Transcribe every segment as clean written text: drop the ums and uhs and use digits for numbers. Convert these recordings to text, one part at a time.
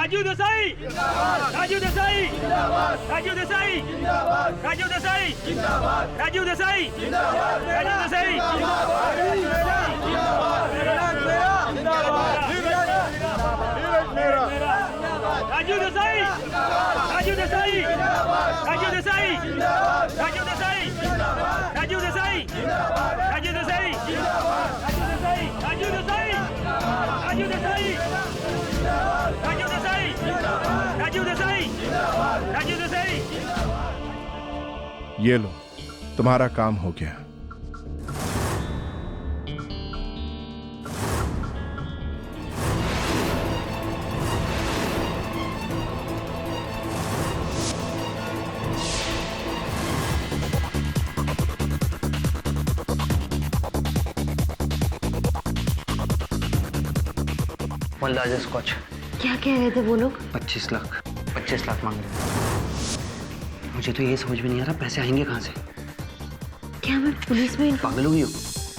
राजू देसाई राजू देसाई राजू देसाई राजू देसाई राजू देसाई राजू देसाई राजू देसाई राजू देसाई राजू देसाई राजू देसाई राजू देसाई राजू देसाई राजू देसाई राजू देसाई राजू देसाई राजू देसाई राजू देसाई। ये लो, तुम्हारा काम हो गया। Largest Scotch. क्या कह रहे थे वो लोग? 25 लाख मांग रहे हैं। मुझे तो ये समझ में नहीं आ रहा पैसे आएंगे कहाँ से। क्या मैं पुलिस में? पागल हुई हो?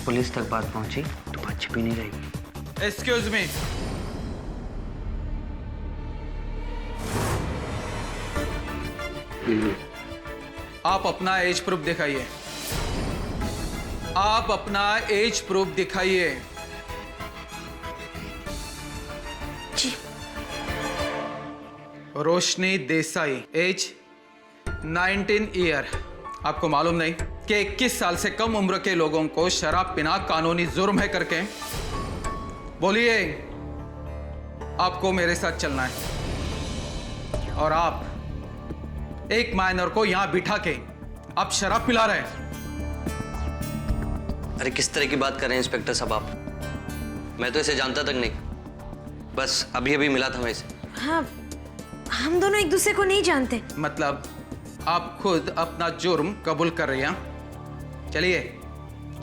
पुलिस तक बात पहुंची तो बात छिपी नहीं रहेगी। एक्सक्यूज मी, आप अपना एज प्रूफ दिखाइए। आप अपना एज प्रूफ दिखाइए। जी। रोशनी देसाई, एज 19 ईयर। आपको मालूम नहीं कि 21 साल से कम उम्र के लोगों को शराब पीना कानूनी जुर्म है करके? बोलिए, आपको मेरे साथ चलना है और आप एक माइनर को यहां बिठा के आप शराब पिला रहे हैं। अरे किस तरह की बात कर रहे हैं इंस्पेक्टर साहब आप? मैं तो इसे जानता तक नहीं, बस अभी अभी मिला था मैं इसे। हाँ, हम दोनों एक दूसरे को नहीं जानते। मतलब आप खुद अपना जुर्म कबूल कर रही हैं? चलिए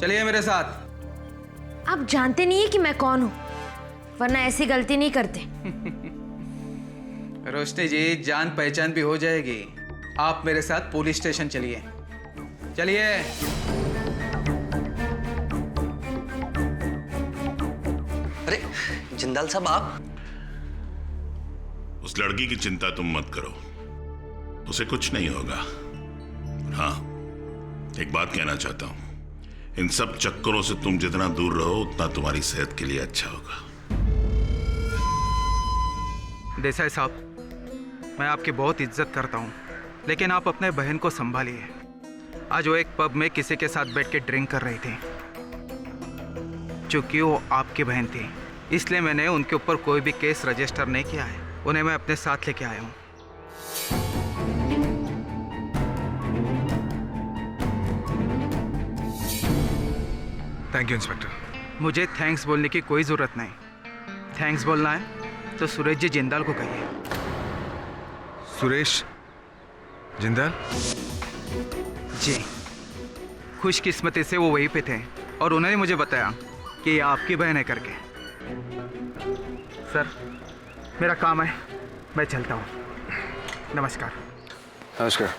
चलिए मेरे साथ। आप जानते नहीं है कि मैं कौन हूँ, वरना ऐसी गलती नहीं करते। रोशनी जी, जान पहचान भी हो जाएगी। आप मेरे साथ पुलिस स्टेशन चलिए। चलिए। अरे जिंदाल साहब, आप? उस लड़की की चिंता तुम मत करो, उसे कुछ नहीं होगा। हाँ, एक बात कहना चाहता हूं, इन सब चक्करों से तुम जितना दूर रहो उतना तुम्हारी सेहत के लिए अच्छा होगा। देसाई साहब, मैं आपकी बहुत इज्जत करता हूं, लेकिन आप अपने बहन को संभालिए। आज वो एक पब में किसी के साथ बैठ के ड्रिंक कर रही थी। चूंकि वो आपकी बहन थी, इसलिए मैंने उनके ऊपर कोई भी केस रजिस्टर नहीं किया है। उन्हें मैं अपने साथ लेके आया हूं। Thank you inspector. मुझे थैंक्स बोलने की कोई जरूरत नहीं। थैंक्स बोलना है तो सुरेश जी जिंदाल को कहिए। सुरेश जिंदाल? जी, खुशकिस्मती से वो वहीं पे थे और उन्होंने मुझे बताया कि ये आपकी बहन है करके। सर, मेरा काम है, मैं चलता हूँ। नमस्कार। नमस्कार।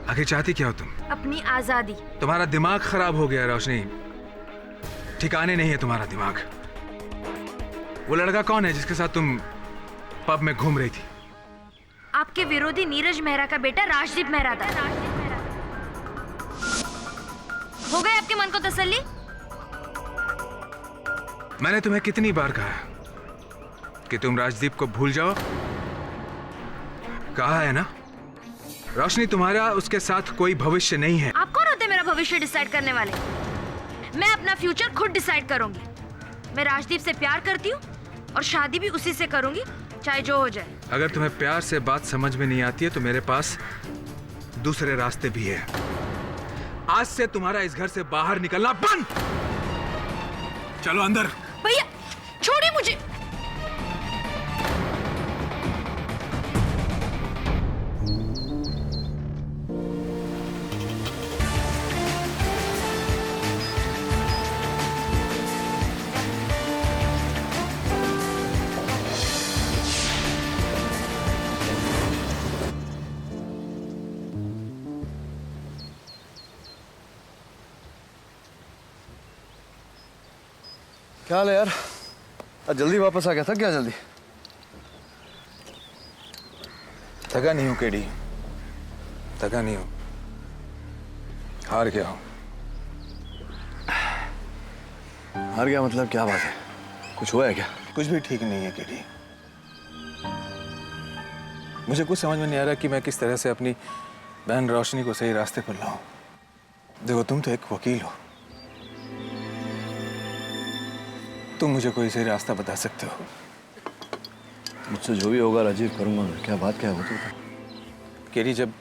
आगे चाहती क्या हो तुम? अपनी आजादी। तुम्हारा दिमाग खराब हो गया रोशनी, ठिकाने नहीं है तुम्हारा दिमाग। वो लड़का कौन है जिसके साथ तुम पब में घूम रही थी? आपके विरोधी नीरज मेहरा का बेटा राजदीप मेहरा था। हो गए आपके मन को तसल्ली? मैंने तुम्हें कितनी बार कहा कि तुम राजदीप को भूल जाओ? कहा है ना? रोशनी, तुम्हारा उसके साथ कोई भविष्य नहीं है। आप कौन होते मेरा भविष्य डिसाइड करने वाले? मैं अपना फ्यूचर खुद डिसाइड करूंगी। मैं राजदीप से प्यार करती हूँ और शादी भी उसी से करूंगी, चाहे जो हो जाए। अगर तुम्हें प्यार से बात समझ में नहीं आती है तो मेरे पास दूसरे रास्ते भी है। आज से तुम्हारा इस घर से बाहर निकलना बंद। चलो अंदर। भैया छोड़िए मुझे। क्या हाल है यार? आज जल्दी वापस आ गया था क्या? जल्दी थका नहीं हूं केडी, थका नहीं हूं, हार गया हूं। हार गया मतलब क्या बात है? कुछ हुआ है क्या? कुछ भी ठीक नहीं है केडी। मुझे कुछ समझ में नहीं आ रहा कि मैं किस तरह से अपनी बहन रोशनी को सही रास्ते पर लाऊं। देखो तुम तो एक वकील हो, तुम मुझे कोई सही रास्ता बता सकते हो। मुझसे जो भी होगा राजीव करूंगा मैं। क्या बात क्या है वो तो बता। केडी, जब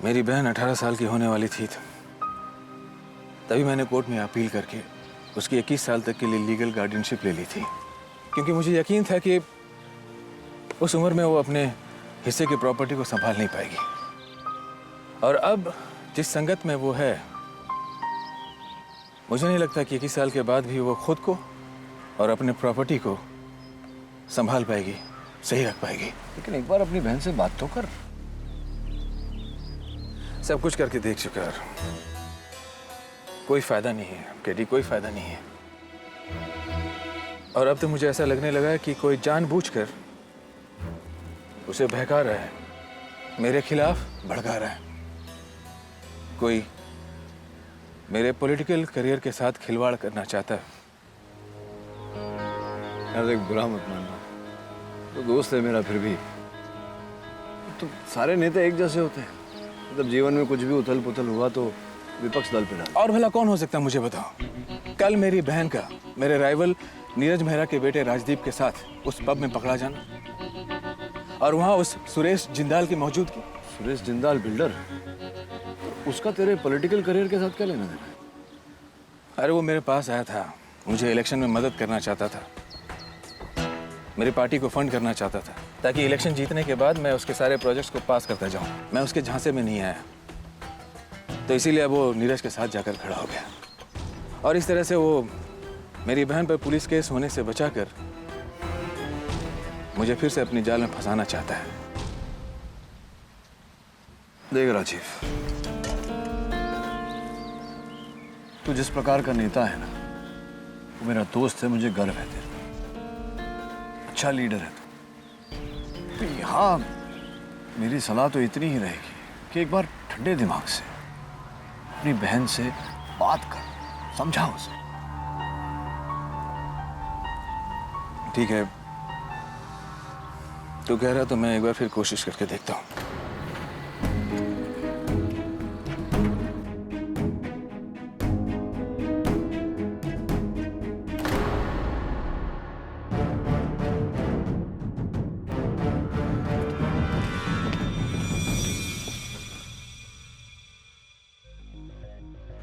मेरी बहन 18 साल की होने वाली थी तभी मैंने कोर्ट में अपील करके उसकी 21 साल तक के लिए लीगल गार्डियनशिप ले ली थी, क्योंकि मुझे यकीन था कि उस उम्र में वो अपने हिस्से की प्रॉपर्टी को संभाल नहीं पाएगी। और अब जिस संगत में वो है, मुझे नहीं लगता कि 21 साल के बाद भी वो खुद को और अपने प्रॉपर्टी को संभाल पाएगी, सही रख पाएगी। लेकिन एक बार अपनी बहन से बात तो कर। सब कुछ करके देख चुका है, कोई फायदा नहीं है केडी, कोई फायदा नहीं है। और अब तो मुझे ऐसा लगने लगा है कि कोई जानबूझकर उसे बहका रहा है, मेरे खिलाफ भड़का रहा है। कोई मेरे पॉलिटिकल करियर के साथ खिलवाड़ करना चाहता है। यार देख, बुरा मत मानना, तो दोस्त है मेरा। फिर भी तो सारे नेता एक जैसे होते हैं। मतलब जीवन में कुछ भी उथल पुथल हुआ तो विपक्ष दल पे डाल। और भला कौन हो सकता है मुझे बताओ? कल मेरी बहन का मेरे राइवल नीरज मेहरा के बेटे राजदीप के साथ उस पब में पकड़ा जाना, और वहां उस सुरेश जिंदाल की मौजूदगी। सुरेश जिंदाल बिल्डर, तो उसका तेरे पॉलिटिकल करियर के साथ क्या लेना देना है? अरे वो मेरे पास आया था, मुझे इलेक्शन में मदद करना चाहता था, मेरी पार्टी को फंड करना चाहता था, ताकि इलेक्शन जीतने के बाद मैं उसके सारे प्रोजेक्ट्स को पास करता जाऊं। मैं उसके झांसे में नहीं आया, तो इसीलिए वो नीरज के साथ जाकर खड़ा हो गया। और इस तरह से वो मेरी बहन पर पुलिस केस होने से बचाकर मुझे फिर से अपनी जाल में फंसाना चाहता है। देख राजीव, तू जिस प्रकार का नेता है ना, वो मेरा दोस्त है, मुझे गर्व है तेरे। अच्छा लीडर है तू। तो यहाँ मेरी सलाह तो इतनी ही रहेगी कि एक बार ठंडे दिमाग से अपनी बहन से बात कर, समझा उसे। ठीक है, तू कह रहा तो मैं एक बार फिर कोशिश करके देखता हूँ।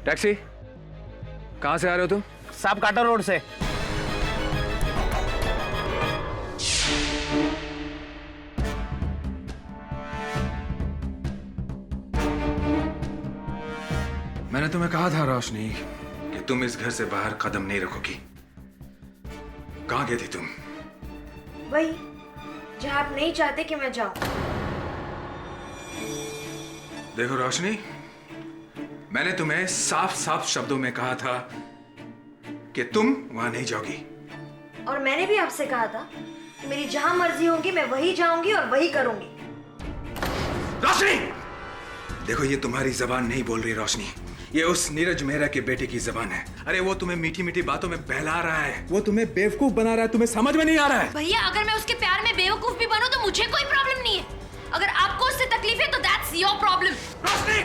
टैक्सी, कहां से आ रहे हो तुम? साहब काटा रोड से। मैंने तुम्हें कहा था रोशनी कि तुम इस घर से बाहर कदम नहीं रखोगी। कहां गई थी तुम? वही जहाँ आप नहीं चाहते कि मैं जाऊं। देखो रोशनी, मैंने तुम्हें साफ साफ शब्दों में कहा था कि तुम वहां नहीं जाओगी। और मैंने भी आपसे कहा था कि मेरी जहां मर्जी होगी मैं वही जाऊंगी और वही करूंगी। रोशनी, देखो ये तुम्हारी जबान नहीं बोल रही रोशनी, ये उस नीरज मेहरा के बेटे की जबान है। अरे वो तुम्हें मीठी मीठी बातों में बहला रहा है, वो तुम्हें बेवकूफ बना रहा है, तुम्हें समझ में नहीं आ रहा है। भैया, अगर मैं उसके प्यार में बेवकूफ भी बनूं तो मुझे कोई प्रॉब्लम नहीं है। अगर आपको उससे तकलीफ है तो दैट्स योर प्रॉब्लम। रोशनी,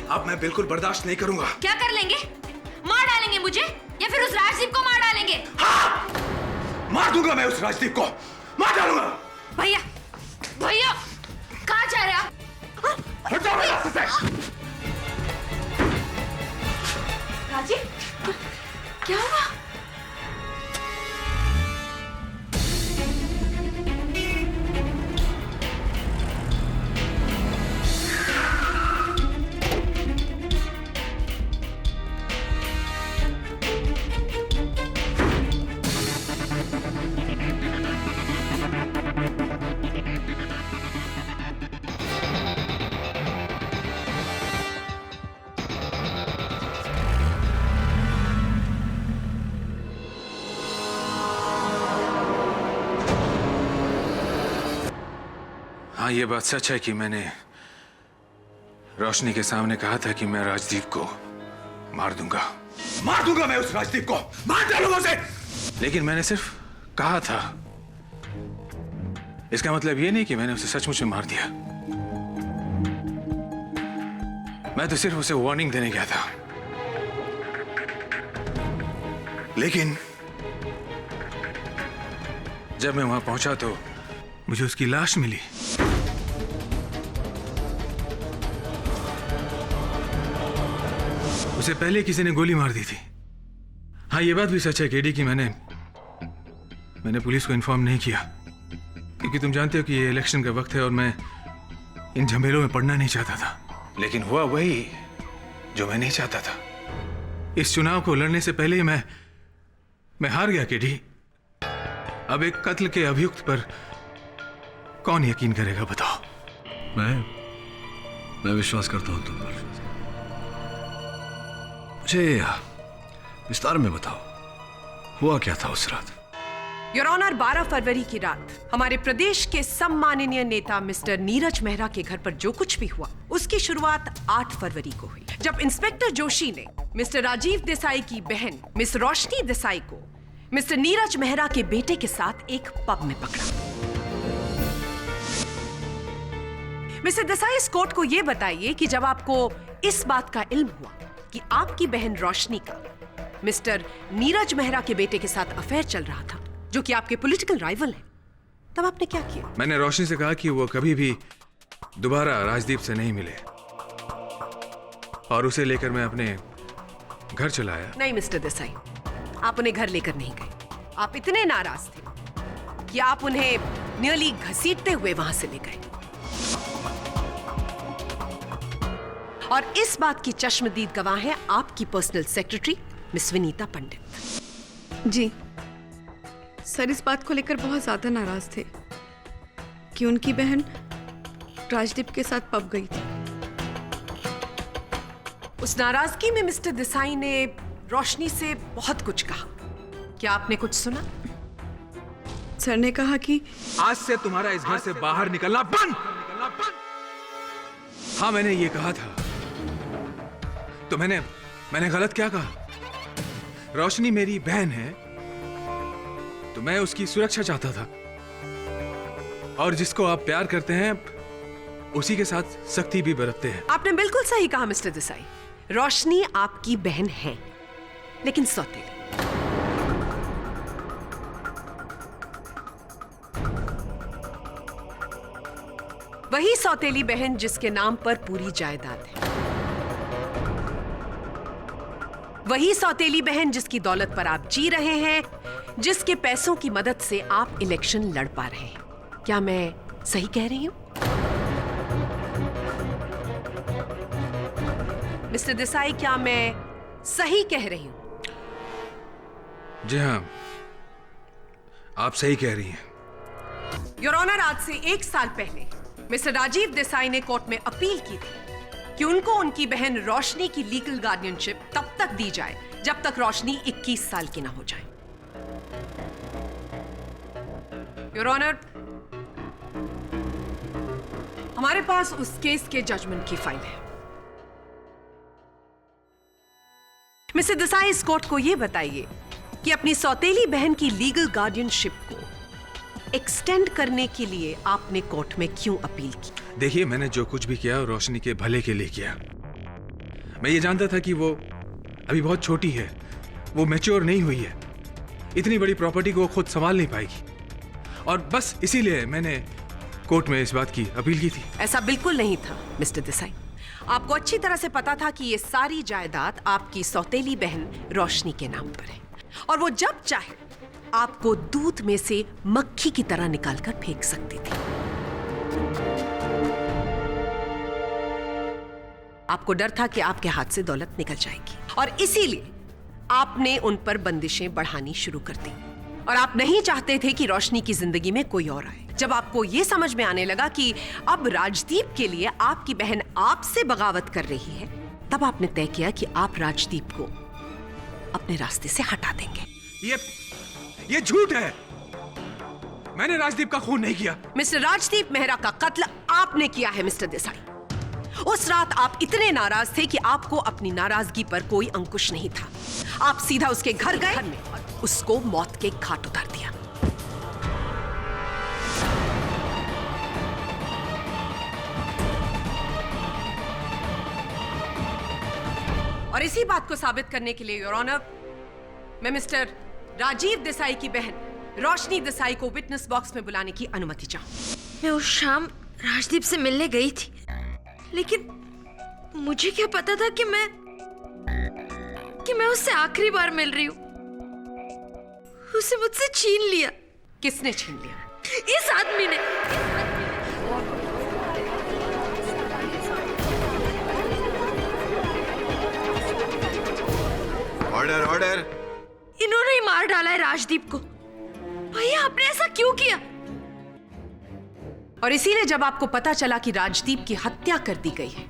अब मैं बिल्कुल बर्दाश्त नहीं करूंगा। क्या कर लेंगे? मार डालेंगे मुझे या फिर उस राजदीप को मार डालेंगे? हाँ, मार दूंगा मैं उस राजदीप को, मार डालूंगा। भैया, भैया, कहाँ जा रहे हैं आप? हट जाओ मेरे रास्ते से। राजीव, क्या हुआ? हाँ, ये बात सच है कि मैंने रोशनी के सामने कहा था कि मैं राजदीप को मार दूंगा मैं उस राजदीप को, मार डालूंगा उसे। लेकिन मैंने सिर्फ कहा था, इसका मतलब ये नहीं कि मैंने उसे सचमुच में मार दिया। मैं तो सिर्फ उसे वार्निंग देने गया था। लेकिन जब मैं वहां पहुंचा तो मुझे उसकी लाश मिली। उसे पहले किसी ने गोली मार दी थी। हाँ, ये बात भी सच है केडी कि मैंने पुलिस को इन्फॉर्म नहीं किया, क्योंकि तुम जानते हो कि ये इलेक्शन का वक्त है और मैं इन झमेलों में पड़ना नहीं चाहता था। लेकिन हुआ वही जो मैं नहीं चाहता था। इस चुनाव को लड़ने से पहले ही मैं हार गया केडी। अब एक कत्ल के अभियुक्त पर कौन यकीन करेगा, बताओ? मैं विश्वास करता हूं तुम पर। मुझे विस्तार में बताओ, हुआ क्या था उस रात? योर ऑनर, 12 फरवरी की रात हमारे प्रदेश के सम्माननीय नेता मिस्टर नीरज मेहरा के घर पर जो कुछ भी हुआ उसकी शुरुआत 8 फरवरी को हुई, जब इंस्पेक्टर जोशी ने मिस्टर राजीव देसाई की बहन मिस रोशनी देसाई को मिस्टर नीरज मेहरा के बेटे के साथ एक पब में पकड़ा। मिस्टर देसाई, इस कोर्ट को यह बताइए कि जब आपको इस बात का इल्म हुआ कि आपकी बहन रोशनी का मिस्टर नीरज मेहरा के बेटे के साथ अफेयर चल रहा था, जो कि आपके पॉलिटिकल राइवल हैं, तब आपने क्या किया? मैंने रोशनी से कहा कि वो कभी भी दोबारा राजदीप से नहीं मिले और उसे लेकर मैं अपने घर चला आया। नहीं मिस्टर देसाई, आप उन्हें घर लेकर नहीं गए। आप इतने नाराज थे कि आप उन्हें नियरली घसीटते हुए वहां से ले गए। और इस बात की चश्मदीद गवाह है आपकी पर्सनल सेक्रेटरी मिस विनीता पंडित। जी सर, इस बात को लेकर बहुत ज्यादा नाराज थे कि उनकी बहन राजदीप के साथ पब गई थी। उस नाराजगी में मिस्टर देसाई ने रोशनी से बहुत कुछ कहा। क्या आपने कुछ सुना? सर ने कहा कि आज से तुम्हारा इस घर से बाहर निकलना बंद। हाँ, मैंने ये कहा था। तो मैंने गलत क्या कहा? रोशनी मेरी बहन है तो मैं उसकी सुरक्षा चाहता था, और जिसको आप प्यार करते हैं उसी के साथ सख्ती भी बरतते हैं। आपने बिल्कुल सही कहा मिस्टर देसाई। रोशनी आपकी बहन है, लेकिन सौतेली। वही सौतेली बहन जिसके नाम पर पूरी जायदाद है, वही सौतेली बहन जिसकी दौलत पर आप जी रहे हैं, जिसके पैसों की मदद से आप इलेक्शन लड़ पा रहे हैं। क्या मैं सही कह रही हूं? मिस्टर देसाई, क्या मैं सही कह रही हूं? जी हाँ, आप सही कह रही हैं। योर ऑनर, आज से 1 साल पहले मिस्टर राजीव देसाई ने कोर्ट में अपील की थी कि उनको उनकी बहन रोशनी की लीगल गार्डियनशिप तब तक दी जाए जब तक रोशनी 21 साल की ना हो जाए। योर ऑनर, हमारे पास उस केस के जजमेंट की फाइल है। मिस्टर देसाई, इस कोर्ट को यह बताइए कि अपनी सौतेली बहन की लीगल गार्डियनशिप को एक्सटेंड करने के लिए आपने कोर्ट में क्यों अपील की? देखिए, मैंने जो कुछ भी किया रोशनी के भले के लिए किया। मैं ये जानता था कि वो अभी बहुत छोटी है, वो मैच्योर नहीं हुई है, इतनी बड़ी प्रॉपर्टी को खुद संभाल नहीं पाएगी, और बस इसीलिए मैंने कोर्ट में इस बात की अपील की थी। ऐसा बिल्कुल नहीं था मिस्टर देसाई। आपको अच्छी तरह से पता था कि ये सारी जायदाद आपकी सौतेली बहन रोशनी के नाम पर है, और वो जब चाहे आपको दूध में से मक्खी की तरह निकालकर फेंक सकती थी। आपको डर था कि आपके हाथ से दौलत निकल जाएगी, और इसीलिए आपने उन पर बंदिशें बढ़ानी शुरू कर दी, और आप नहीं चाहते थे कि रोशनी की जिंदगी में कोई और आए। जब आपको यह समझ में आने लगा कि अब राजदीप के लिए आपकी बहन आपसे बगावत कर रही है, तब आपने तय किया कि आप राजदीप को अपने रास्ते से हटा देंगे। ये झूठ है। मैंने राजदीप का खून नहीं किया। मिस्टर राजदीप मेहरा का कत्ल आपने किया है मिस्टर देसाई। उस रात आप इतने नाराज थे कि आपको अपनी नाराजगी पर कोई अंकुश नहीं था। आप सीधा उसके घर गए और उसको मौत के घाट उतार दिया। और इसी बात को साबित करने के लिए योर ऑनर, मैं मिस्टर राजीव देसाई की बहन रोशनी देसाई को विटनेस बॉक्स में बुलाने की अनुमति चाहूं। मैं उस शाम राजदीप से मिलने गई थी, लेकिन मुझे क्या पता था कि मैं उससे आखिरी बार मिल रही हूँ। उसे मुझसे छीन लिया। किसने छीन लिया? इस आदमी ने। Order order. इन्होंने ही मार डाला है राजदीप को। भैया आपने ऐसा क्यों किया? और इसीलिए जब आपको पता चला कि राजदीप की हत्या कर दी गई है,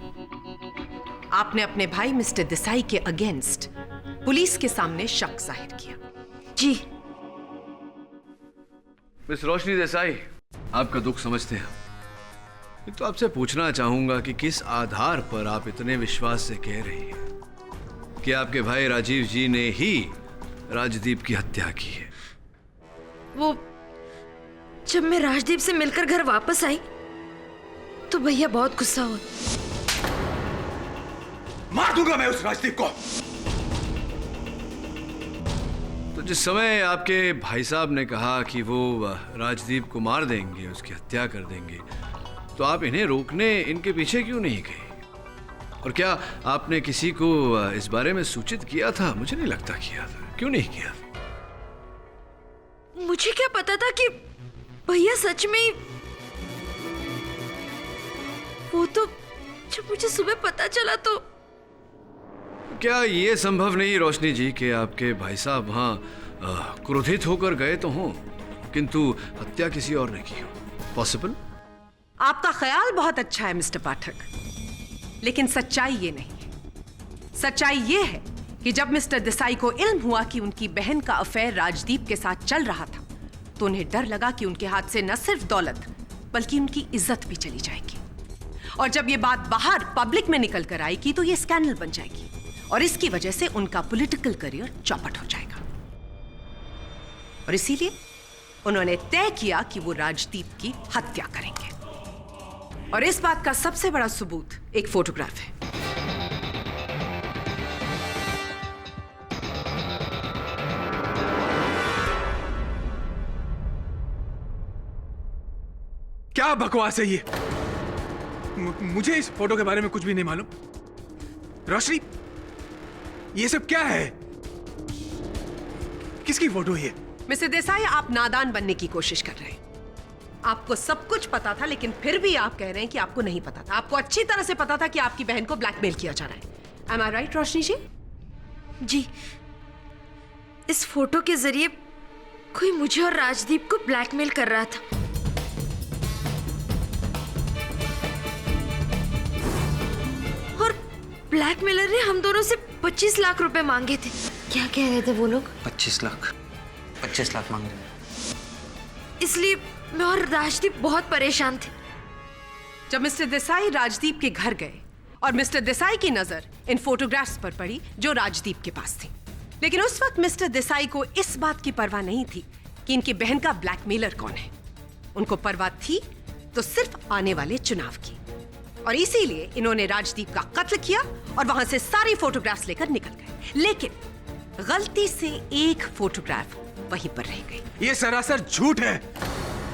आपने अपने भाई मिस्टर देसाई के अगेंस्ट पुलिस के सामने शक जाहिर किया। जी। मिस रोशनी देसाई, आपका दुख समझते हैं। तो आपसे पूछना चाहूंगा कि किस आधार पर आप इतने विश्वास से कह रही हैं कि आपके भाई राजीव जी ने ही राजदीप की हत्या की है? वो जब मैं राजदीप से मिलकर घर वापस आई तो भैया बहुत गुस्सा हुआ। मार दूंगा मैं उस राजदीप को। तो जिस समय आपके भाई साहब ने कहा कि वो राजदीप को मार देंगे, उसकी हत्या कर देंगे, तो आप इन्हें रोकने इनके पीछे क्यों नहीं गए? और क्या आपने किसी को इस बारे में सूचित किया था? मुझे नहीं लगता किया था। क्यों नहीं किया? मुझे क्या पता था कि भैया सच में। वो तो जब मुझे सुबह पता चला तो। क्या ये संभव नहीं रोशनी जी कि आपके भाई साहब वहां क्रोधित होकर गए तो हों, किंतु हत्या किसी और ने की हो? पॉसिबल? आपका ख्याल बहुत अच्छा है मिस्टर पाठक, लेकिन सच्चाई ये नहीं है। सच्चाई ये है कि जब मिस्टर देसाई को इल्म हुआ कि उनकी बहन का अफेयर राजदीप के साथ चल रहा था, तो उन्हें डर लगा कि उनके हाथ से न सिर्फ दौलत बल्कि उनकी इज्जत भी चली जाएगी। और जब ये बात बाहर पब्लिक में निकल कर आएगी तो ये स्कैंडल बन जाएगी और इसकी वजह से उनका पॉलिटिकल करियर चौपट हो जाएगा। और इसीलिए उन्होंने तय किया कि वो राजदीप की हत्या करेंगे। और इस बात का सबसे बड़ा सबूत एक फोटोग्राफ है। क्या बकवास है ये? मुझे इस फोटो के बारे में कुछ भी नहीं मालूम। रोशनी, ये सब क्या है? किसकी फोटो है? मिस्टर देसाई, आप नादान बनने की कोशिश कर रहे हैं। आपको सब कुछ पता था, लेकिन फिर भी आप कह रहे हैं कि आपको नहीं पता था। आपको अच्छी तरह से पता था कि आपकी बहन को ब्लैकमेल किया जा रहा है। Am I right, रोशनी जी? जी, इस फोटो के जरिए कोई मुझे और राजदीप को ब्लैकमेल कर रहा था। और ब्लैकमेलर ने हम दोनों से 25 लाख रुपए मांगे थे। क्या कह रहे थे वो लोग? 25 लाख मांग रहे। इसलिए मैं और राजदीप बहुत परेशान थे। जब मिस्टर देसाई राजदीप के घर गए और मिस्टर देसाई की नजर इन फोटोग्राफ्स पर पड़ी जो राजदीप के पास थी, लेकिन उस वक्त मिस्टर देसाई को इस बात की परवाह नहीं थी कि इनकी बहन का ब्लैकमेलर कौन है। उनको परवाह थी तो सिर्फ आने वाले चुनाव की। और इसीलिए इन्होंने राजदीप का कत्ल किया और वहां से सारी फोटोग्राफ्स लेकर निकल गए। लेकिन गलती से एक फोटोग्राफ वहीं पर रह गई। ये सरासर झूठ है।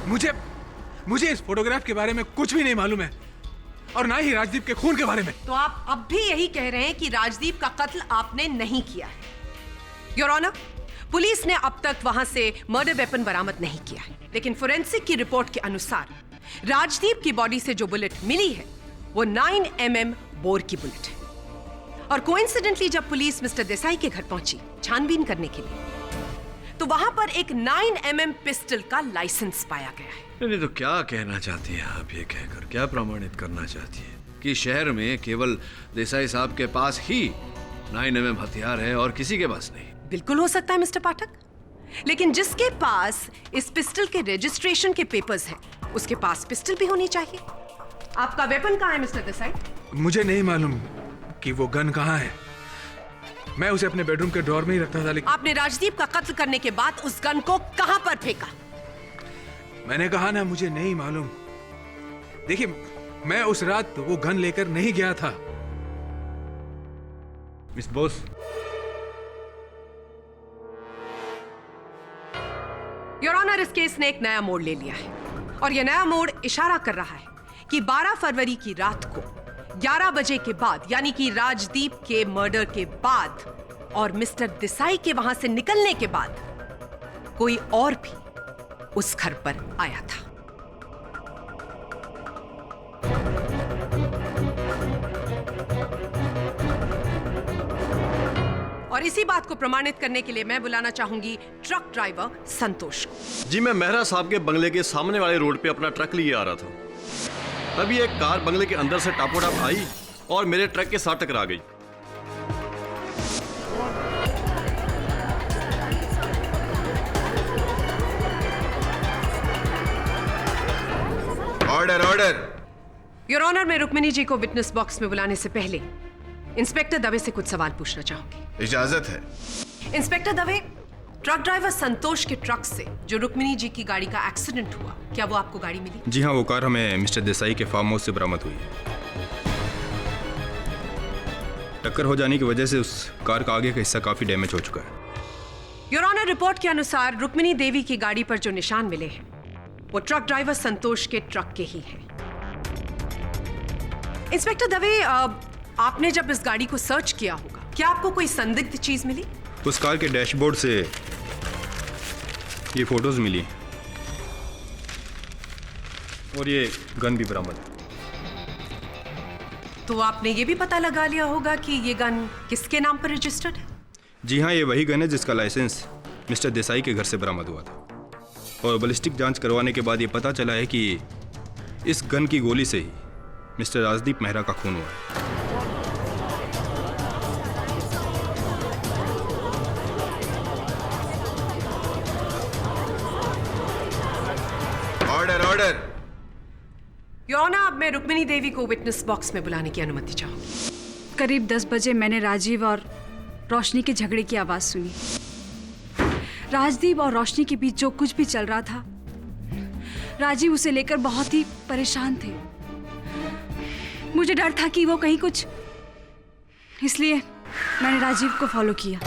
मुझे इस फोटोग्राफ के बारे में कुछ भी नहीं मालूम है, और ना ही राजदीप के खून के बारे में। तो आप अब भी यही कह रहे हैं कि राजदीप का कत्ल आपने नहीं किया है? योर ऑनर, पुलिस ने अब तक वहां से मर्डर वेपन बरामद नहीं किया है, लेकिन फोरेंसिक की रिपोर्ट के अनुसार राजदीप की बॉडी से जो बुलेट मिली है वो 9 mm बोर की बुलेट है। और कोइंसिडेंटली जब पुलिस मिस्टर देसाई के घर पहुंची छानबीन करने के लिए, तो वहां पर एक 9 mm पिस्टल का लाइसेंस पाया गया है। नहीं तो क्या कहना चाहती हैं आप? ये कहकर क्या प्रमाणित करना चाहती है कि शहर में केवल देसाई साहब के पास ही 9 mm हथियार है और किसी के पास नहीं? बिल्कुल हो सकता है मिस्टर पाठक, लेकिन जिसके पास इस पिस्टल के रजिस्ट्रेशन के पेपर्स हैं, उसके पास पिस्टल भी होनी चाहिए। आपका वेपन कहाँ है मिस्टर देसाई? मुझे नहीं मालूम कि वो गन कहाँ है। मैं उसे अपने बेडरूम के ड्रॉर में ही रखता था, लेकिन आपने राजदीप का कत्ल करने के बाद उस गन को कहां पर फेंका? मैंने कहा ना, मुझे नहीं मालूम। देखिए, मैं उस रात वो गन लेकर नहीं गया था। मिस बोस, योर ऑनर, इस केस ने एक नया मोड़ ले लिया है और यह नया मोड़ इशारा कर रहा है कि 12 फरवरी की रात को 11 बजे के बाद, यानी कि राजदीप के मर्डर के बाद और मिस्टर देसाई के वहां से निकलने के बाद, कोई और भी उस घर पर आया था। और इसी बात को प्रमाणित करने के लिए मैं बुलाना चाहूंगी ट्रक ड्राइवर संतोष को। जी, मैं मेहरा साहब के बंगले के सामने वाले रोड पे अपना ट्रक लिए आ रहा था। तभी एक कार बंगले के अंदर से टापोटाप आई और मेरे ट्रक के साथ टकरा गई। Order order. योर ऑनर, मैं रुक्मिनी जी को विटनेस बॉक्स में बुलाने से पहले इंस्पेक्टर दवे से कुछ सवाल पूछना चाहूंगी। इजाजत है। इंस्पेक्टर दवे, ट्रक ड्राइवर संतोष के ट्रक से जो रुक्मिनी जी की गाड़ी का एक्सीडेंट हुआ, क्या वो आपको गाड़ी मिली? जी हाँ, वो कार हमें मिस्टर देसाई के फार्म हाउस से बरामद हुई है। टक्कर हो जाने की वजह से उस कार का आगे का हिस्सा काफी डैमेज हो चुका है। योर ऑनर, रिपोर्ट के अनुसार रुक्मिनी देवी की गाड़ी पर जो निशान मिले हैं वो ट्रक ड्राइवर संतोष के ट्रक के ही हैं। इंस्पेक्टर दवे, आपने जब इस गाड़ी को सर्च किया होगा, क्या आपको कोई संदिग्ध चीज मिली? उस कार के डैशबोर्ड से ये फोटोज मिली और ये गन भी बरामद है। तो आपने ये भी पता लगा लिया होगा कि ये गन किसके नाम पर रजिस्टर्ड है? जी हाँ, ये वही गन है जिसका लाइसेंस मिस्टर देसाई के घर से बरामद हुआ था। और बैलिस्टिक जांच करवाने के बाद ये पता चला है कि इस गन की गोली से ही मिस्टर राजदीप मेहरा का खून हुआ है। Order order. योर ऑनर, अब मैं रुक्मिनी देवी को विटनेस बॉक्स में बुलाने की अनुमति चाहूंगी। करीब 10 बजे मैंने राजीव और रोशनी के झगड़े की आवाज़ सुनी। राजदीप और रोशनी के बीच जो कुछ भी चल रहा था, राजीव उसे लेकर बहुत ही परेशान थे। मुझे डर था कि वो कहीं कुछ, इसलिए मैंने राजीव को फॉलो किया।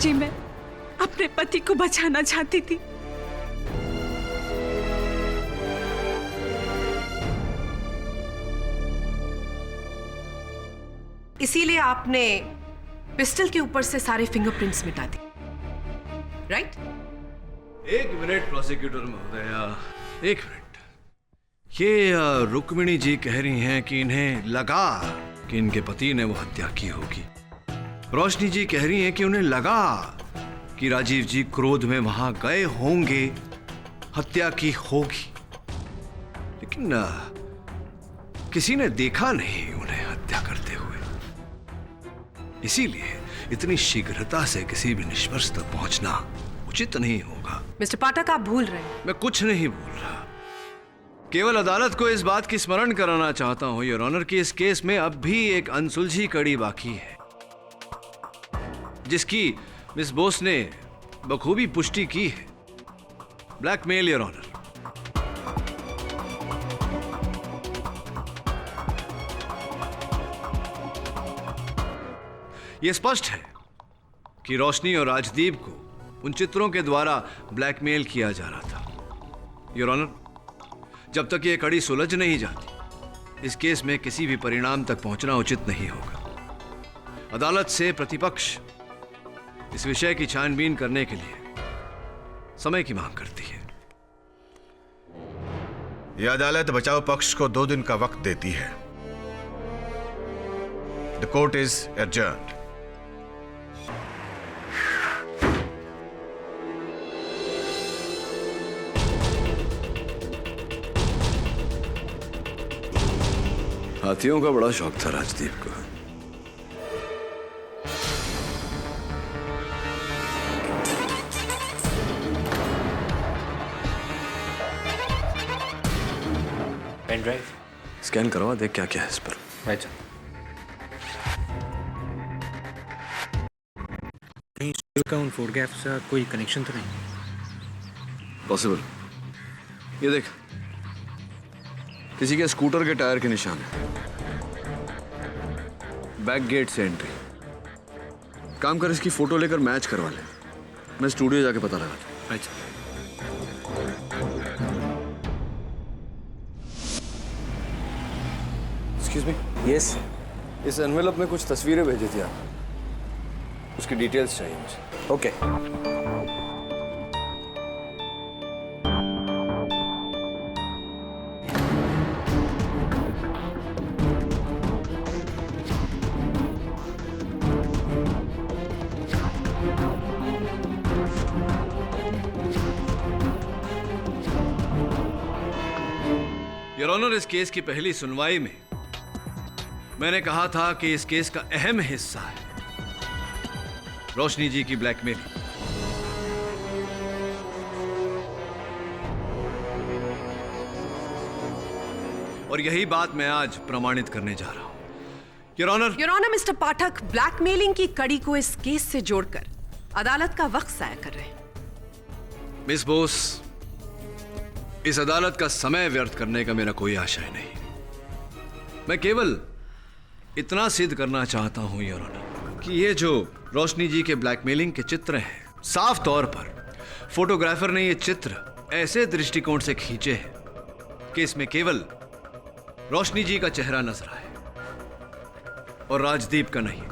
जी, मैं अपने पति को बचाना चाहती थी। इसीलिए आपने पिस्टल के ऊपर से सारे फिंगरप्रिंट्स मिटा दिए, राइट? एक मिनट प्रोसिक्यूटर महोदया, एक मिनट। ये रुक्मिणी जी कह रही हैं कि इन्हें लगा कि इनके पति ने वो हत्या की होगी। रोशनी जी कह रही हैं कि उन्हें लगा कि राजीव जी क्रोध में वहां गए होंगे, हत्या की होगी, लेकिन किसी ने देखा नहीं उन्हें हत्या करते हुए। इसीलिए इतनी शीघ्रता से किसी भी निष्कर्ष तक पहुंचना उचित नहीं होगा। मिस्टर पाठक, आप भूल रहे हैं। मैं कुछ नहीं भूल रहा, केवल अदालत को इस बात की स्मरण कराना चाहता हूं योर ऑनर कि इस केस में अब भी एक अनसुलझी कड़ी बाकी है, जिसकी मिस बोस ने बखूबी पुष्टि की है। Blackmail your honour. यह स्पष्ट है कि रोशनी और राजदीप को उन चित्रों के द्वारा ब्लैकमेल किया जा रहा था। योर ऑनर, जब तक ये कड़ी सुलझ नहीं जाती, इस केस में किसी भी परिणाम तक पहुंचना उचित नहीं होगा। अदालत से प्रतिपक्ष इस विषय की छानबीन करने के लिए समय की मांग करती है। यह अदालत बचाव पक्ष को 2 दिन का वक्त देती है। The court is adjourned. हाथियों का बड़ा शौक था राजदीप को। पेन ड्राइव स्कैन करवा देख क्या क्या है इस पर। राइट का उन फोटोग्राफ्स का कोई कनेक्शन तो नहीं? पॉसिबल। ये देख, किसी के स्कूटर के टायर के निशान है। बैक गेट से एंट्री। काम कर, इसकी फोटो लेकर मैच करवा ले। मैं स्टूडियो जाके पता लगा। अच्छा। Excuse me. यस। इस एनवेलप में कुछ तस्वीरें भेजी थी आप, उसकी डिटेल्स चाहिए मुझे। ओके। योर ऑनर, इस केस की पहली सुनवाई में मैंने कहा था कि इस केस का अहम हिस्सा है रोशनी जी की ब्लैकमेलिंग। और यही बात मैं आज प्रमाणित करने जा रहा हूं। Your honour, mister Pathak blackmailing की कड़ी को इस केस से जोड़कर अदालत का वक्त जाया कर रहे हैं। मिस बोस, इस अदालत का समय व्यर्थ करने का मेरा कोई आशय नहीं। मैं केवल इतना सिद्ध करना चाहता हूं योर ऑनर कि ये जो रोशनी जी के ब्लैकमेलिंग के चित्र हैं, साफ तौर पर फोटोग्राफर ने ये चित्र ऐसे दृष्टिकोण से खींचे हैं कि इसमें केवल रोशनी जी का चेहरा नजर आए और राजदीप का नहीं।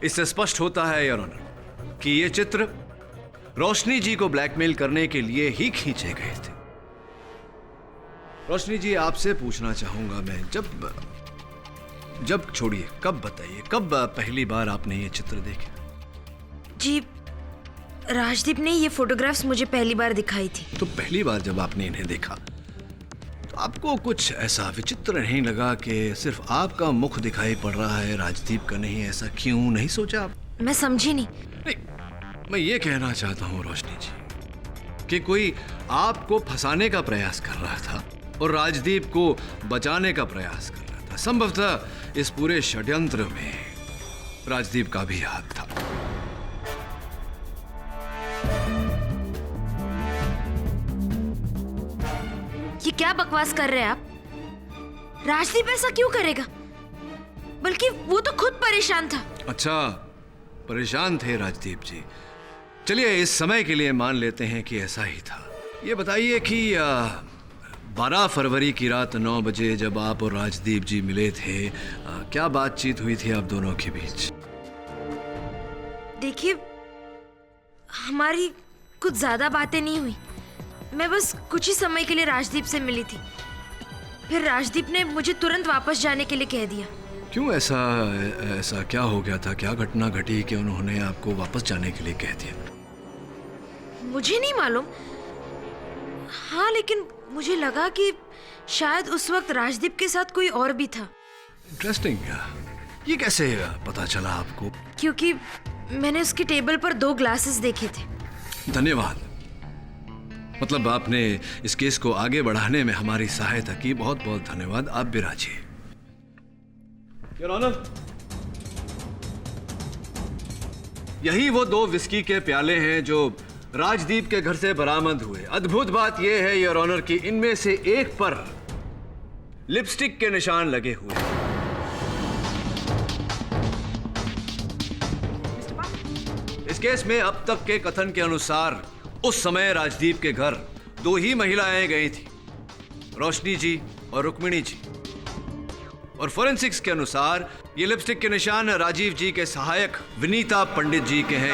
इससे स्पष्ट होता है योर ऑनर कि ये चित्र रोशनी जी को ब्लैकमेल करने के लिए ही खींचे गए थे। रोशनी जी, आपसे पूछना चाहूंगा मैं, जब छोड़िए, कब बताइए, कब पहली बार आपने ये चित्र देखे? जी, राजदीप ने ये फोटोग्राफ्स मुझे पहली बार दिखाई थी। तो पहली बार जब आपने इन्हें देखा तो आपको कुछ ऐसा विचित्र नहीं लगा कि सिर्फ आपका मुख दिखाई पड़ रहा है, राजदीप का नहीं? ऐसा क्यों नहीं सोचा आप? मैं समझी नहीं। मैं ये कहना चाहता हूं रोशनी जी कि कोई आपको फंसाने का प्रयास कर रहा था और राजदीप को बचाने का प्रयास कर रहा था। संभवतः इस पूरे षड्यंत्र में राजदीप का भी हाथ था। ये क्या बकवास कर रहे हैं आप? राजदीप ऐसा क्यों करेगा? बल्कि वो तो खुद परेशान था। अच्छा, परेशान थे राजदीप जी। चलिए, इस समय के लिए मान लेते हैं कि ऐसा ही था। ये बताइए कि 12 फरवरी की रात 9 बजे जब आप और राजदीप जी मिले थे, क्या बातचीत हुई थी आप दोनों के बीच? देखिए, हमारी कुछ ज्यादा बातें नहीं हुई। मैं बस कुछ ही समय के लिए राजदीप से मिली थी। फिर राजदीप ने मुझे तुरंत वापस जाने के लिए कह दिया। क्यों? ऐसा क्या हो गया था? क्या घटना घटी कि उन्होंने आपको वापस जाने के लिए कह दिया? मुझे नहीं मालूम। हाँ, लेकिन मुझे लगा कि शायद उस वक्त राजदीप के साथ कोई और भी था। इंटरेस्टिंग। ये कैसे पता चला आपको? क्योंकि मैंने उसके टेबल पर 2 ग्लासेस देखे थे। धन्यवाद। मतलब आपने इस केस को आगे बढ़ाने में हमारी सहायता की। बहुत बहुत धन्यवाद। आप भी राजिए। योर ऑनर, यही वो 2 विस्की के प्याले हैं जो राजदीप के घर से बरामद हुए। अद्भुत बात यह है योर ऑनर कि इनमें से एक पर लिपस्टिक के निशान लगे हुए हैं। इस केस में अब तक के कथन के अनुसार उस समय राजदीप के घर दो ही महिलाएं गई थी, रोशनी जी और रुक्मिणी जी। और फोरेंसिक्स के अनुसार ये लिपस्टिक के निशान राजीव जी के सहायक विनीता पंडित जी के हैं।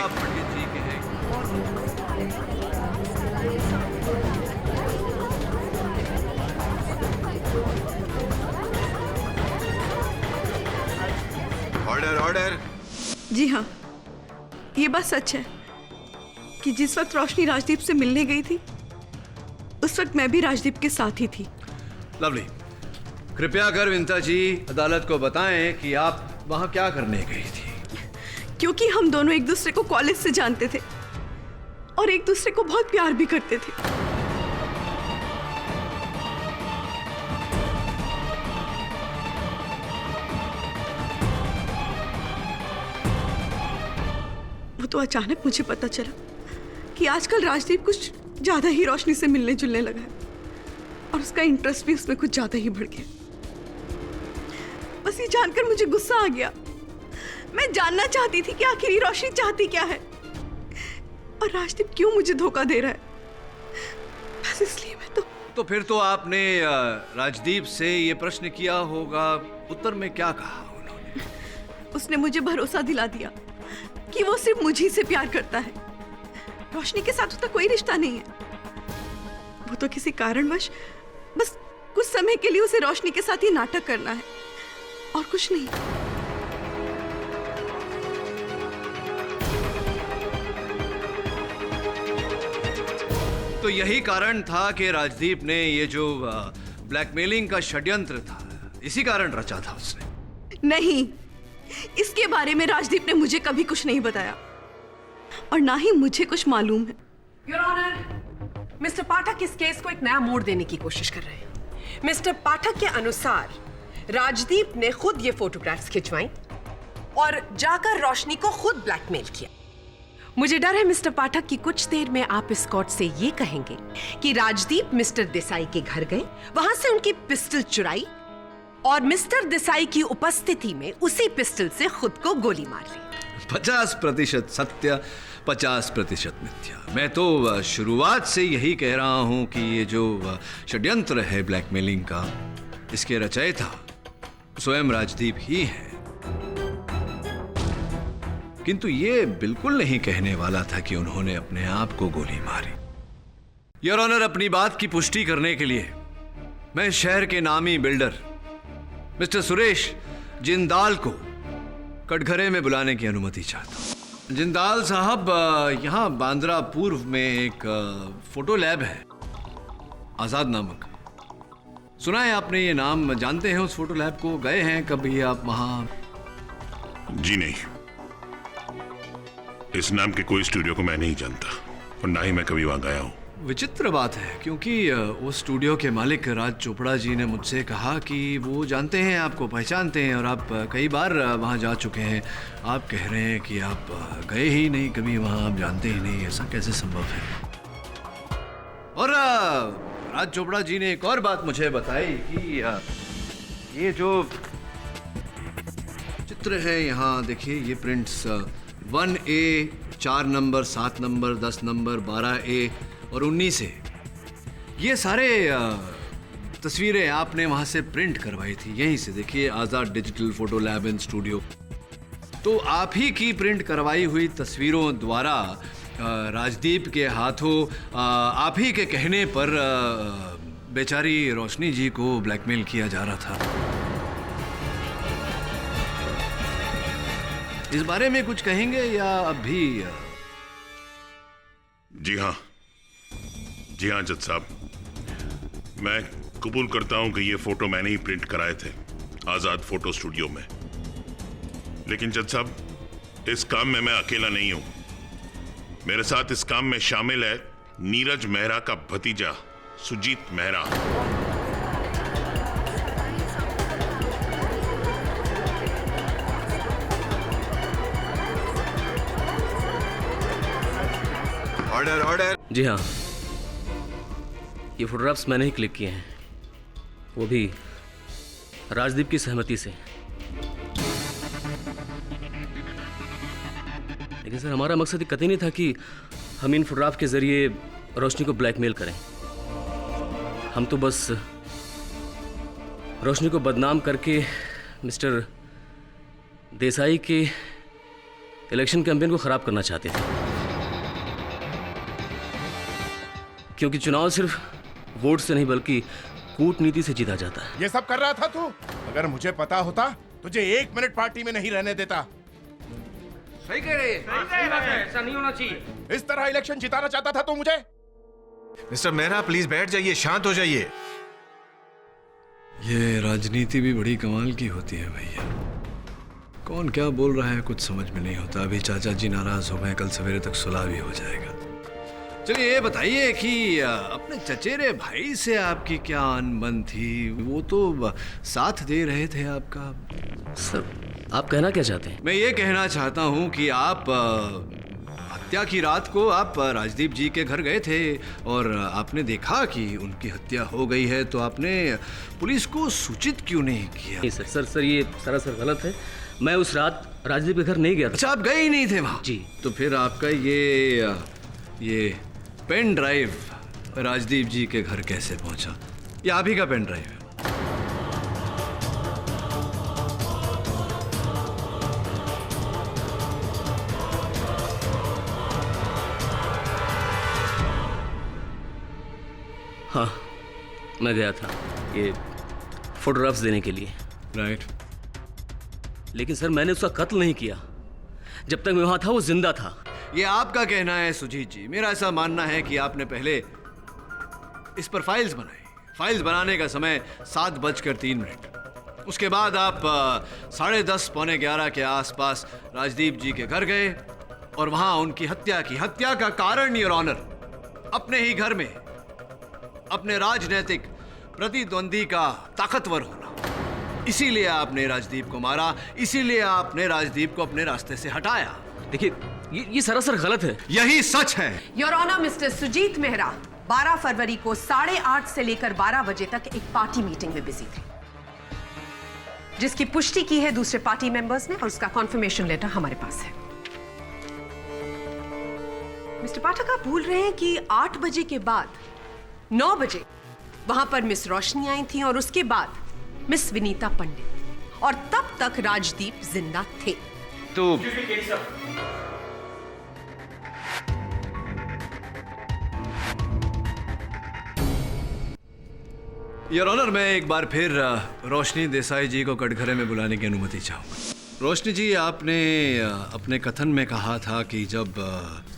Order order. जी हाँ, ये बात सच है कि जिस वक्त रोशनी राजदीप से मिलने गई थी उस वक्त मैं भी राजदीप के साथ ही थी। लवली, कृपया कर विनीता जी अदालत को बताएं कि आप वहां क्या करने गई थी। क्योंकि हम दोनों एक दूसरे को कॉलेज से जानते थे और एक दूसरे को बहुत प्यार भी करते थे। वो तो अचानक मुझे पता चला कि आजकल राजदीप कुछ ज्यादा ही रोशनी से मिलने जुलने लगा है और उसका इंटरेस्ट भी उसमें कुछ ज्यादा ही बढ़ गया। बस ये जानकर मुझे गुस्सा आ गया। मैं जानना चाहती थी कि आखिर ये रोशनी चाहती क्या है और राजदीप क्यों मुझे धोखा दे रहा है। बस इसलिए मैं तो फिर तो आपने राजदीप से ये प्रश्न किया होगा, उत्तर में क्या कहा उन्होंने? उसने मुझे भरोसा दिला दिया कि वो सिर्फ मुझी से प्यार करता है, रोशनी के साथ उसका कोई रिश्ता नहीं है। वो तो किसी कारणवश बस कुछ समय के लिए उसे रोशनी के साथ ही नाटक करना है और कुछ नहीं। तो यही कारण था कि राजदीप ने ये जो ब्लैकमेलिंग का षड्यंत्र था, इसी कारण रचा था उसने। नहीं, इसके बारे में राजदीप ने मुझे कभी कुछ नहीं बताया और ना ही मुझे कुछ मालूम है। योर ऑनर, मिस्टर पाठक इस केस को एक नया मोड़ देने की कोशिश कर रहे हैं। मिस्टर पाठक के अनुसार राजदीप ने खुद ये फोटोग्राफ्स खिंचवाई और जाकर रोशनी को खुद ब्लैकमेल किया। मुझे डर है मिस्टर पाठक कि कुछ देर में आप इस कोर्ट से ये कहेंगे कि राजदीप मिस्टर देसाई के घर गए, वहां से उनकी पिस्टल चुराई और मिस्टर देसाई की उपस्थिति में उसी पिस्टल से खुद को गोली मार ली। 50% सत्य, 50% मिथ्या। मैं तो शुरुआत से यही कह रहा हूं कि ये जो षड्यंत्र है ब्लैकमेलिंग का, इसके रचयिता स्वयं राजदीप ही है। किंतु ये बिल्कुल नहीं कहने वाला था कि उन्होंने अपने आप को गोली मारी। योर ऑनर, अपनी बात की पुष्टि करने के लिए मैं शहर के नामी बिल्डर मिस्टर सुरेश जिंदाल को कटघरे में बुलाने की अनुमति चाहता हूं। जिंदाल साहब, यहाँ बांद्रा पूर्व में एक फोटो लैब है, आजाद नामक। सुना है आपने ये नाम? जानते हैं उस फोटो लैब को? गए हैं कभी आप वहां? जी नहीं, इस नाम के कोई स्टूडियो को मैं नहीं जानता और ना ही मैं कभी वहां गया हूं। विचित्र बात है, क्योंकि उस स्टूडियो के मालिक राज चोपड़ा जी ने मुझसे कहा कि वो जानते हैं, आपको पहचानते हैं और आप कई बार वहाँ जा चुके हैं। आप कह रहे हैं कि आप गए ही नहीं कभी वहाँ, आप जानते ही नहीं, ऐसा कैसे संभव है? और राज चोपड़ा जी ने एक और बात मुझे बताई कि ये जो चित्र है यहाँ देखिए, ये prints 1A, 4 number, 7 number, 10 number, 12A और 19A, ये सारे तस्वीरें आपने वहां से प्रिंट करवाई थी। यहीं से देखिए, Azad digital photo lab and studio. तो आप ही की प्रिंट करवाई हुई तस्वीरों द्वारा राजदीप के हाथों आप ही के कहने पर बेचारी रोशनी जी को ब्लैकमेल किया जा रहा था। इस बारे में कुछ कहेंगे या अभी? जी हाँ जज साहब, मैं कबूल करता हूं कि ये फोटो मैंने ही प्रिंट कराए थे आजाद फोटो स्टूडियो में। लेकिन जज साहब, इस काम में मैं अकेला नहीं हूं। मेरे साथ इस काम में शामिल है नीरज मेहरा का भतीजा सुजीत मेहरा। Order order. जी हाँ, ये फोटोग्राफ्स मैंने ही क्लिक किए हैं, वो भी राजदीप की सहमति से। लेकिन सर, हमारा मकसद कतई नहीं था कि हम इन फोटोग्राफ के जरिए रोशनी को ब्लैकमेल करें। हम तो बस रोशनी को बदनाम करके मिस्टर देसाई के इलेक्शन कैंपेन को खराब करना चाहते थे, क्योंकि चुनाव सिर्फ वोट से नहीं बल्कि कूटनीति से जीता जाता है। ये सब कर रहा था तू? अगर मुझे पता होता तुझे 1 मिनट पार्टी में नहीं रहने देता। सही कह रहे हैं। ऐसा नहीं होना चाहिए। इस तरह इलेक्शन जिताना चाहता था तू मुझे? मिस्टर मेहरा प्लीज बैठ जाइए, शांत हो जाइए। ये राजनीति भी बड़ी कमाल की होती है भैया। कौन क्या बोल रहा है कुछ समझ में नहीं होता। अभी चाचा जी नाराज हो गए, कल सवेरे तक सुलह भी हो जाएगा। चलिए ये बताइए कि अपने चचेरे भाई से आपकी क्या अनबन थी? वो तो साथ दे रहे थे आपका। सर आप कहना क्या चाहते हैं? मैं ये कहना चाहता हूँ कि आप हत्या की रात को आप राजदीप जी के घर गए थे और आपने देखा कि उनकी हत्या हो गई है, तो आपने पुलिस को सूचित क्यों नहीं किया? नहीं सर ये सरासर गलत है। मैं उस रात राजदीप के घर नहीं गया था। अच्छा, आप गए ही नहीं थे वहाँ? जी। तो फिर आपका ये पेन ड्राइव राजदीप जी के घर कैसे पहुंचा? ये आप ही का पेन ड्राइव है? हाँ, मैं गया था ये फोटोग्राफ्स देने के लिए। राइट। लेकिन सर मैंने उसका कत्ल नहीं किया। जब तक मैं वहां था वो जिंदा था। ये आपका कहना है सुजीत जी। मेरा ऐसा मानना है कि आपने पहले इस पर फाइल्स बनाई। फाइल्स बनाने का समय 7:03। उसके बाद आप 10:30 पौने 11 के आसपास राजदीप जी के घर गए और वहां उनकी हत्या की। हत्या का कारण योर ऑनर, अपने ही घर में अपने राजनीतिक प्रतिद्वंदी का ताकतवर होना। इसीलिए आपने राजदीप को मारा, इसीलिए आपने राजदीप को अपने रास्ते से हटाया। देखिए ये सरासर गलत है। यही सच है। Your honour, mister Sujit Mehra 12 फरवरी को 8:30 से लेकर 12 बजे तक एक पार्टी मीटिंग में बिजी थे, जिसकी पुष्टि की है दूसरे पार्टी मेंबर्स ने और उसका कॉन्फर्मेशन लेटर हमारे पास है। मिस्टर पाठक, आप भूल रहे हैं कि 8 बजे के बाद 9 बजे वहां पर मिस रोशनी आई थी और उसके बाद मिस विनीता पंडित, और तब तक राजदीप जिंदा थे। तो योर ऑनर, मैं एक बार फिर रोशनी देसाई जी को कटघरे में बुलाने की अनुमति चाहूंगा। रोशनी जी, आपने अपने कथन में कहा था कि जब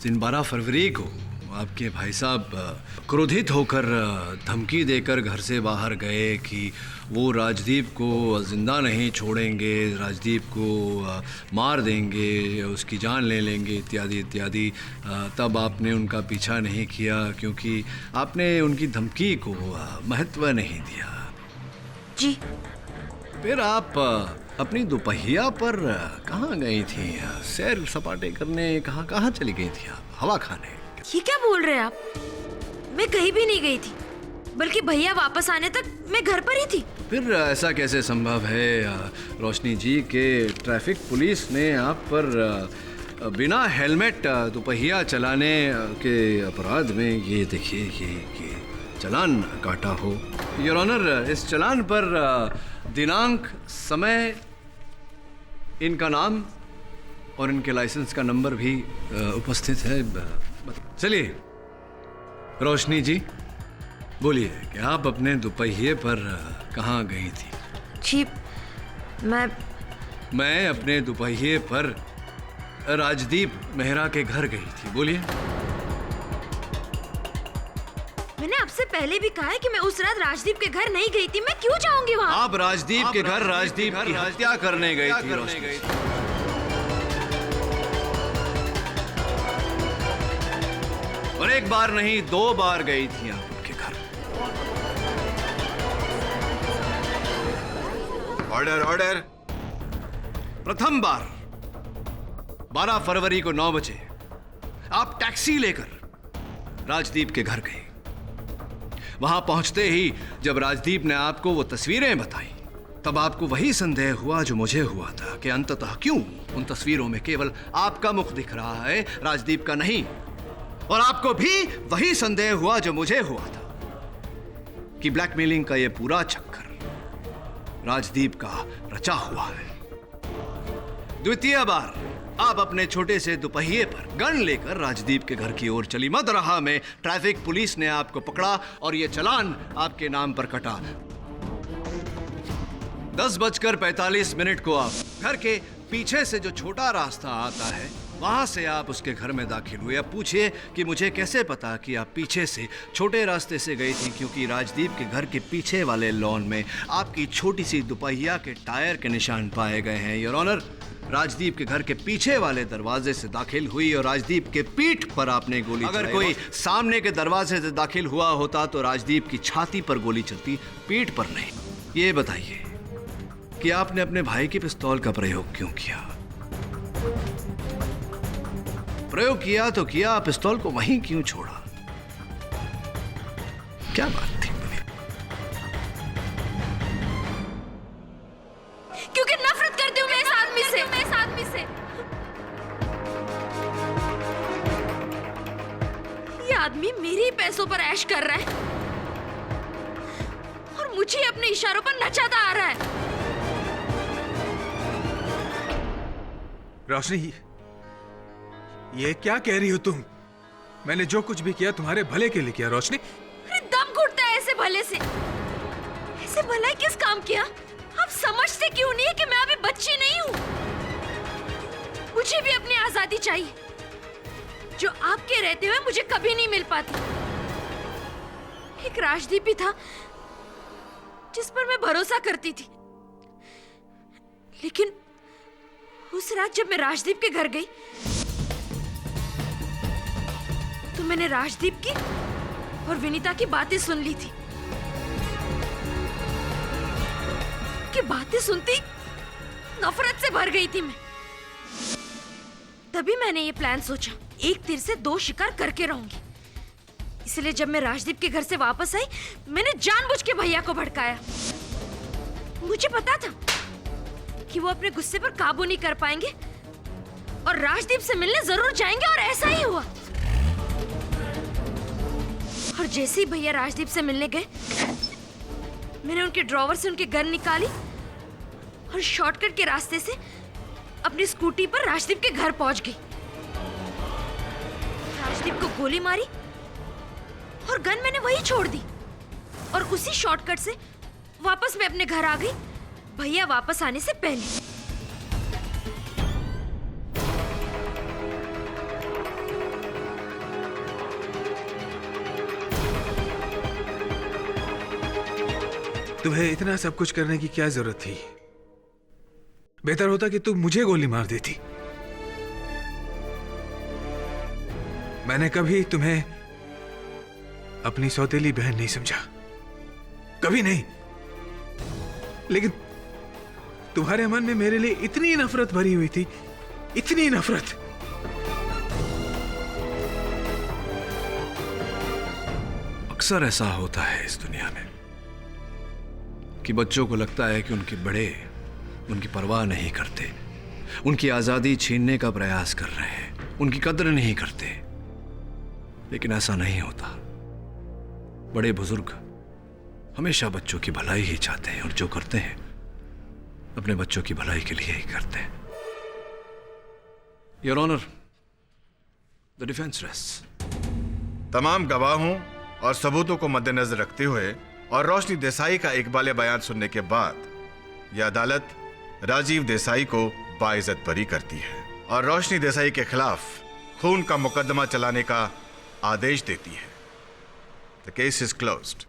दिन 12 फरवरी को आपके भाई साहब क्रोधित होकर धमकी देकर घर से बाहर गए कि वो राजदीप को जिंदा नहीं छोड़ेंगे, राजदीप को मार देंगे, उसकी जान ले लेंगे इत्यादि इत्यादि, तब आपने उनका पीछा नहीं किया क्योंकि आपने उनकी धमकी को महत्व नहीं दिया। जी। फिर आप अपनी दोपहिया पर कहाँ गई थी? सैर सपाटे करने कहाँ चली गई थी आप? हवा खाने? ये क्या बोल रहे हैं आप? मैं कहीं भी नहीं गई थी, बल्कि भैया वापस आने तक मैं घर पर ही थी। फिर ऐसा कैसे संभव है रोशनी जी के ट्रैफिक पुलिस ने आप पर बिना हेलमेट दोपहिया चलाने के अपराध में ये देखिए ये चालान काटा हो? योर ऑनर, इस चालान पर दिनांक, समय, इनका नाम और इनके लाइसेंस का नंबर भी उपस्थित है। चलिए रोशनी जी, बोलिए कि आप अपने दोपहिए पर कहाँ गई थी? जी, मैं अपने दोपहिए पर राजदीप मेहरा के घर गई थी। बोलिए। मैंने आपसे पहले भी कहा है कि मैं उस रात राजदीप के घर नहीं गई थी। मैं क्यों जाऊंगी वहाँ? आप राजदीप के घर राजदीप की हत्या करने गई थी रोशनी। और एक बार नहीं 2 बार गई थी आप उनके घर। Order order. प्रथम बार 12 फरवरी को 9 बजे आप टैक्सी लेकर राजदीप के घर गए। वहां पहुंचते ही जब राजदीप ने आपको वो तस्वीरें बताई, तब आपको वही संदेह हुआ जो मुझे हुआ था कि अंततः क्यों उन तस्वीरों में केवल आपका मुख दिख रहा है, राजदीप का नहीं। और आपको भी वही संदेह हुआ जो मुझे हुआ था कि ब्लैकमेलिंग का ये पूरा चक्कर राजदीप का रचा हुआ है। द्वितीय बार आप अपने छोटे से दुपहिए पर गन लेकर राजदीप के घर की ओर चली। मदरहा में ट्रैफिक पुलिस ने आपको पकड़ा और ये चालान आपके नाम पर कटा। 10:45 को आप घर के पीछे से जो छोटा रास्ता आता है वहां से आप उसके घर में दाखिल हुए। अब पूछिए कि मुझे कैसे पता कि आप पीछे से छोटे रास्ते से गई थी, क्योंकि राजदीप के घर के पीछे वाले लॉन में आपकी छोटी सी दुपहिया के टायर के निशान पाए गए हैं। योर ऑनर, राजदीप के घर के पीछे वाले दरवाजे से दाखिल हुई और राजदीप के पीठ पर आपने गोली चलाई। अगर कोई सामने के दरवाजे से दाखिल हुआ होता तो राजदीप की छाती पर गोली चलती, पीठ पर नहीं। ये बताइए कि आपने अपने भाई की पिस्तौल का प्रयोग क्यों किया? प्रयोग किया तो किया, पिस्तौल को वहीं क्यों छोड़ा? क्या बात थी? क्योंकि नफरत करती हूँ मैं इस आदमी से। ये आदमी मेरे ही पैसों पर ऐश कर रहा है और मुझे अपने इशारों पर नचाता आ रहा है। रोशनी, ये क्या कह रही हो तुम? मैंने जो कुछ भी किया तुम्हारे भले के लिए किया रोशनी। अरे दम घुटता है ऐसे भले से। ऐसे भला किस काम किया? आप समझते क्यों नहीं है कि मैं अभी बच्ची नहीं हूँ? मुझे भी अपनी आजादी चाहिए, जो आपके रहते हुए मुझे कभी नहीं मिल पाती। एक राजदीप ही था जिस पर मैं भरोसा करती थी, लेकिन उस रात जब मैं राजदीप के घर गई तो मैंने राजदीप की और विनीता की बातें सुन ली थी। कि बातें सुनती नफरत से भर गई थी मैं। तभी मैंने ये प्लान सोचा, एक तीर से दो शिकार करके रहूंगी। इसलिए जब मैं राजदीप के घर से वापस आई, मैंने जानबूझ के भैया को भड़काया। मुझे पता था कि वो अपने गुस्से पर काबू नहीं कर पाएंगे और राजदीप से मिलने जरूर जाएंगे, और ऐसा ही हुआ। और जैसे ही भैया राजदीप से मिलने गए, मैंने उनके ड्रॉवर से उनके गन निकाली और शॉर्टकट के रास्ते से अपनी स्कूटी पर राजदीप के घर पहुंच गई। राजदीप को गोली मारी और गन मैंने वहीं छोड़ दी और उसी शॉर्टकट से वापस मैं अपने घर आ गई, भैया वापस आने से पहले। तुम्हें इतना सब कुछ करने की क्या जरूरत थी? बेहतर होता कि तुम मुझे गोली मार देती। मैंने कभी तुम्हें अपनी सौतेली बहन नहीं समझा, कभी नहीं। लेकिन तुम्हारे मन में मेरे लिए इतनी नफरत भरी हुई थी, इतनी नफरत। अक्सर ऐसा होता है इस दुनिया में कि बच्चों को लगता है कि उनके बड़े उनकी परवाह नहीं करते, उनकी आजादी छीनने का प्रयास कर रहे हैं, उनकी कद्र नहीं करते। लेकिन ऐसा नहीं होता। बड़े बुजुर्ग हमेशा बच्चों की भलाई ही चाहते हैं और जो करते हैं अपने बच्चों की भलाई के लिए ही करते हैं। Your honour, the defence rest. तमाम गवाहों और सबूतों को मद्देनजर रखते हुए और रोशनी देसाई का इकबाल बयान सुनने के बाद यह अदालत राजीव देसाई को बाइज्जत बरी करती है और रोशनी देसाई के खिलाफ खून का मुकदमा चलाने का आदेश देती है। The case is closed.